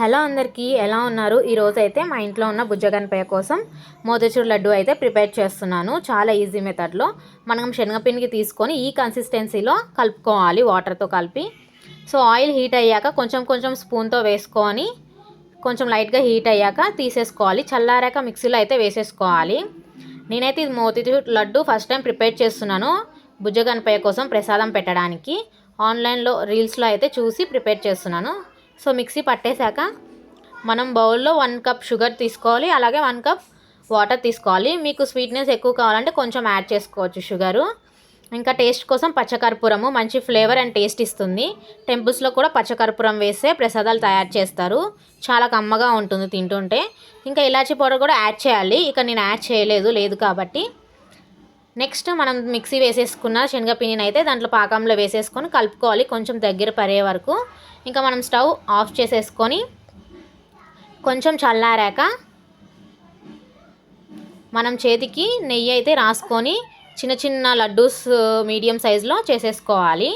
Hello అందరికీ, ఎలా ఉన్నారు? ఈరోజు అయితే మా ఇంట్లో ఉన్న బుజ్జ గణపయ్య కోసం మోతీచూర్ లడ్డు అయితే ప్రిపేర్ చేస్తున్నాను. చాలా ఈజీ మెథడ్లో మనం శనగపిండికి తీసుకొని ఈ కన్సిస్టెన్సీలో కలుపుకోవాలి వాటర్తో కలిపి. సో ఆయిల్ హీట్ అయ్యాక కొంచెం కొంచెం స్పూన్తో వేసుకొని కొంచెం లైట్గా హీట్ అయ్యాక తీసేసుకోవాలి. చల్లారాక మిక్సీలో అయితే వేసేసుకోవాలి. నేనైతే ఇది motichoor laddu first time prepare చేస్తున్నాను బుజ్జ గణపయ్య కోసం ప్రసాదం పెట్టడానికి. ఆన్లైన్లో రీల్స్లో అయితే చూసి ప్రిపేర్ చేస్తున్నాను. సో మిక్సీ పట్టేశాక మనం బౌల్లో 1 కప్ షుగర్ తీసుకోవాలి, అలాగే 1 కప్ వాటర్ తీసుకోవాలి. మీకు స్వీట్నెస్ ఎక్కువ కావాలంటే కొంచెం యాడ్ చేసుకోవచ్చు షుగరు. ఇంకా టేస్ట్ కోసం పచ్చకర్పూరము మంచి ఫ్లేవర్ అండ్ టేస్ట్ ఇస్తుంది. టెంపుల్స్లో కూడా పచ్చకర్పూరం వేస్తే ప్రసాదాలు తయారు చేస్తారు. చాలా కమ్మగా ఉంటుంది తింటుంటే. ఇంకా ఇలాచీ పౌడర్ కూడా యాడ్ చేయాలి. ఇక నేను యాడ్ చేయలేదు కాబట్టి. నెక్స్ట్ మనం మిక్సీ వేసేసుకున్న శనగపిండిని అయితే దాంట్లో పాకంలో వేసేసుకొని కలుపుకోవాలి కొంచెం దగ్గర పడే వరకు. ఇంకా మనం స్టవ్ ఆఫ్ చేసేసుకొని కొంచెం చల్లారాక మనం చేతికి నెయ్యి అయితే రాసుకొని చిన్న చిన్న లడ్డూస్ మీడియం సైజులో చేసేసుకోవాలి.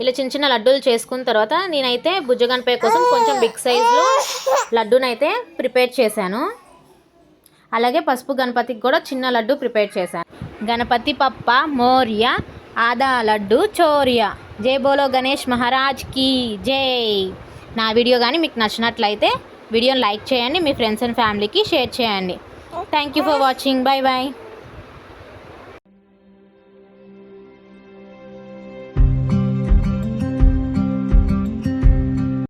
ఇలా చిన్న చిన్న లడ్డూలు చేసుకున్న తర్వాత నేనైతే బుజ్జ గణపయ్య కోసం కొంచెం బిగ్ సైజులో లడ్డూనైతే ప్రిపేర్ చేశాను. అలాగే పసుపు గణపతికి కూడా చిన్న లడ్డు ప్రిపేర్ చేశాను. గణపతి పప్ప మోర్య, ఆదా లడ్డు చోర్య. జై బోలో గణేష్ మహారాజ్కి జై. నా వీడియో కానీ మీకు నచ్చినట్లయితే వీడియోని లైక్ చేయండి, మీ ఫ్రెండ్స్ అండ్ ఫ్యామిలీకి షేర్ చేయండి. Thank you for watching. Bye bye.